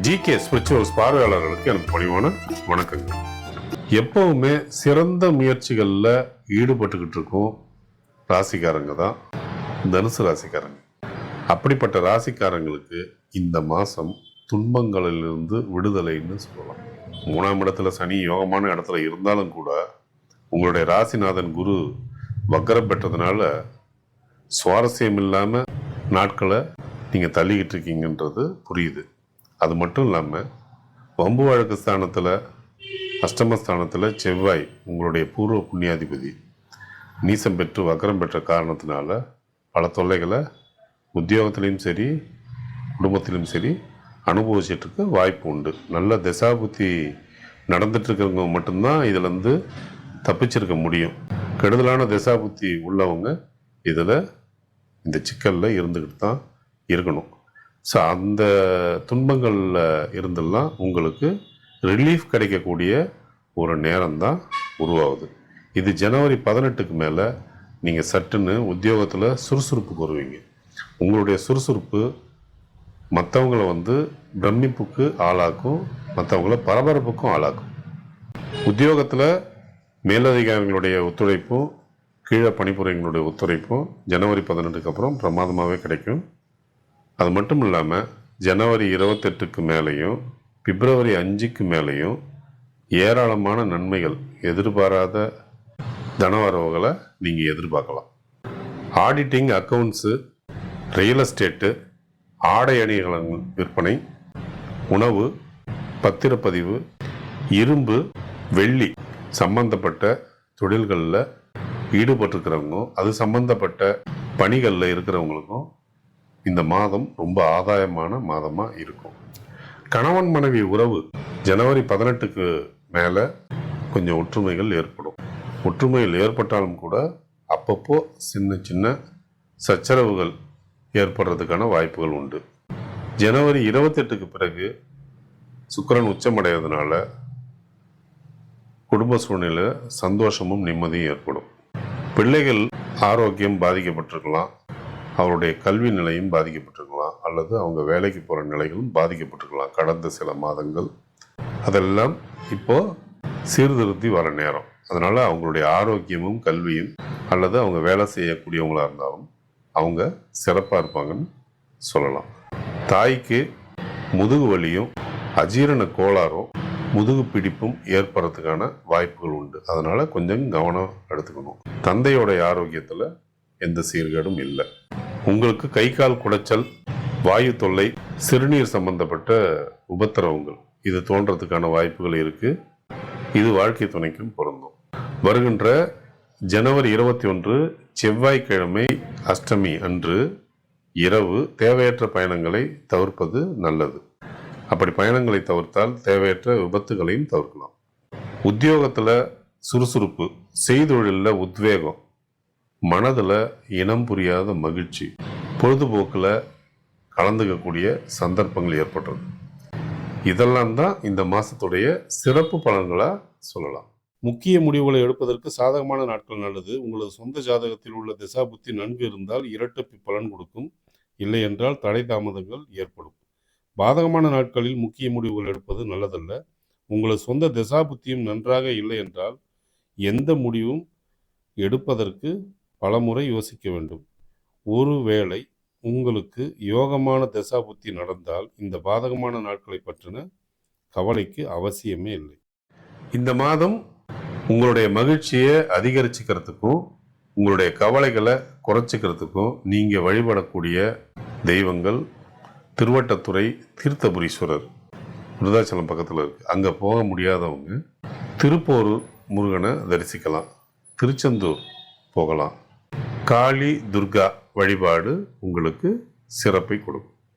GK spirituals பார்வையாளர்களுக்கு எனக்கு பணிவான வணக்கங்கள். எப்பவுமே சிறந்த முயற்சிகளில் ஈடுபட்டுக்கிட்டு இருக்கும் ராசிக்காரங்க தான் தனுசு ராசிக்காரங்க. அப்படிப்பட்ட ராசிக்காரங்களுக்கு இந்த மாதம் துன்பங்களிலிருந்து விடுதலைன்னு சொல்லலாம். 3ஆம் இடத்துல சனி யோகமான இடத்துல இருந்தாலும் கூட உங்களுடைய ராசிநாதன் குரு வக்கரம் பெற்றதுனால சுவாரஸ்யம் இல்லாமல் நாட்களை நீங்கள் தள்ளிக்கிட்டு இருக்கீங்கன்றது புரியுது. அது மட்டும் இல்லாமல் வம்பு வழக்கு ஸ்தானத்தில் அஷ்டமஸ்தானத்தில் செவ்வாய் உங்களுடைய பூர்வ புண்ணியாதிபதி நீசம் பெற்று வக்கரம் பெற்ற காரணத்தினால பல தொல்லைகளை உத்தியோகத்திலையும் சரி குடும்பத்திலும் சரி அனுபவிச்சிட்ருக்க வாய்ப்பு உண்டு. நல்ல திசாபுத்தி நடந்துட்டுருக்கிறவங்க மட்டும்தான் இதிலேருந்து தப்பிச்சிருக்க முடியும். கெடுதலான திசாபுத்தி உள்ளவங்க இதில் இந்த சிக்கலில் இருந்துக்கிட்டு தான் இருக்கணும். ஸோ அந்த துன்பங்களில் இருந்தெல்லாம் உங்களுக்கு ரிலீஃப் கிடைக்கக்கூடிய ஒரு நேரம்தான் உருவாகுது. இது ஜனவரி 18க்கு மேலே நீங்கள் சட்டுன்னு உத்தியோகத்தில் சுறுசுறுப்புக்கு வருவீங்க. உங்களுடைய சுறுசுறுப்பு மற்றவங்கள பிரமிப்புக்கு ஆளாக்கும், மற்றவங்கள பரபரப்புக்கும் ஆளாக்கும். உத்தியோகத்தில் மேலதிகாரிகளுடைய ஒத்துழைப்பும் கீழே பணிபுரியங்களுடைய ஒத்துழைப்பும் ஜனவரி 18க்கு அப்புறம் பிரமாதமாகவே கிடைக்கும். அது மட்டும் இல்லாமல் ஜனவரி 28க்கு மேலேயும் பிப்ரவரி 5க்கு மேலேயும் ஏராளமான நன்மைகள், எதிர்பாராத தனவரவுகளை நீங்கள் எதிர்பார்க்கலாம். ஆடிட்டிங், அக்கௌண்ட்ஸு, ரியல் எஸ்டேட்டு, ஆடை அணிகலன் விற்பனை, உணவு, பத்திரப்பதிவு, இரும்பு, வெள்ளி சம்பந்தப்பட்ட தொழில்களில் ஈடுபட்டிருக்கிறவங்க, அது சம்பந்தப்பட்ட பணிகளில் இருக்கிறவங்களுக்கும் இந்த மாதம் ரொம்ப ஆதாயமான மாதமாக இருக்கும். கணவன் மனைவி உறவு ஜனவரி 18க்கு மேலே கொஞ்சம் ஒற்றுமைகள் ஏற்படும். ஒற்றுமைகள் ஏற்பட்டாலும் கூட அப்பப்போ சின்ன சின்ன சச்சரவுகள் ஏற்படுறதுக்கான வாய்ப்புகள் உண்டு. ஜனவரி 28க்கு பிறகு சுக்கிரன் உச்சமடைகிறதுனால குடும்ப சூழ்நிலை சந்தோஷமும் நிம்மதியும் ஏற்படும். பிள்ளைகள் ஆரோக்கியம் பாதிக்கப்பட்டிருக்கலாம், அவருடைய கல்வி நிலையும் பாதிக்கப்பட்டிருக்கலாம், அல்லது அவங்க வேலைக்கு போகிற நிலைகளும் பாதிக்கப்பட்டிருக்கலாம் கடந்த சில மாதங்கள். அதெல்லாம் இப்போது சீர்திருத்தி வர நேரம். அதனால் அவங்களுடைய ஆரோக்கியமும் கல்வியும் அல்லது அவங்க வேலை செய்யக்கூடியவங்களாக இருந்தாலும் அவங்க சிறப்பாக இருப்பாங்கன்னு சொல்லலாம். தாய்க்கு முதுகு வலியும் அஜீரண கோளாறும் முதுகு பிடிப்பும் ஏற்படுறதுக்கான வாய்ப்புகள் உண்டு. அதனால் கொஞ்சம் கவனம் எடுத்துக்கணும். தந்தையோடைய ஆரோக்கியத்தில் எந்த சீர்கேடும் இல்லை. உங்களுக்கு கை கால் குடைச்சல், வாயு தொல்லை, சிறுநீர் சம்பந்தப்பட்ட உபத்திரவங்கள் இது தோன்றதுக்கான வாய்ப்புகள் இருக்குது. இது வாழ்க்கை துணைக்கும் பொருந்தும். வருகின்ற ஜனவரி 21 செவ்வாய்க்கிழமை அஷ்டமி அன்று இரவு தேவையற்ற பயணங்களை தவிர்ப்பது நல்லது. அப்படி பயணங்களை தவிர்த்தால் தேவையற்ற விபத்துகளையும் தவிர்க்கலாம். உத்தியோகத்தில் சுறுசுறுப்பு, செய்தொழிலில் உத்வேகம், மனதில் இனம் புரியாத மகிழ்ச்சி, பொழுதுபோக்கில் கலந்துக்கக்கூடிய சந்தர்ப்பங்கள் ஏற்படுறது. இதெல்லாம் தான் இந்த மாதத்துடைய சிறப்பு பலன்களாக சொல்லலாம். முக்கிய முடிவுகளை எடுப்பதற்கு சாதகமான நாட்கள் நல்லது. உங்களது சொந்த ஜாதகத்தில் உள்ள திசாபுத்தி நன்கு இருந்தால் இரட்டப்பு பலன் கொடுக்கும். இல்லை என்றால் தடை தாமதங்கள் ஏற்படும். பாதகமான நாட்களில் முக்கிய முடிவுகள் எடுப்பது நல்லதல்ல. உங்களது சொந்த திசாபுத்தியும் நன்றாக இல்லை என்றால் எந்த முடிவும் எடுப்பதற்கு பலமுறை யோசிக்க வேண்டும். ஒருவேளை உங்களுக்கு யோகமான தசாபுத்தி நடந்தால் இந்த பாதகமான நாட்களை பற்றின கவலைக்கு அவசியமே இல்லை. இந்த மாதம் உங்களுடைய மகிழ்ச்சியை அதிகரிச்சுக்கிறதுக்கும் உங்களுடைய கவலைகளை குறைச்சிக்கிறதுக்கும் நீங்கள் வழிபடக்கூடிய தெய்வங்கள் திருவட்டத்துறை தீர்த்தபுரீஸ்வரர், விருதாச்சலம் பக்கத்தில் இருக்குது. அங்கே போக முடியாதவங்க திருப்போரூர் முருகனை தரிசிக்கலாம், திருச்செந்தூர் போகலாம். காளி துர்கா வழிபாடு உங்களுக்கு சிறப்பை கொடுக்கும்.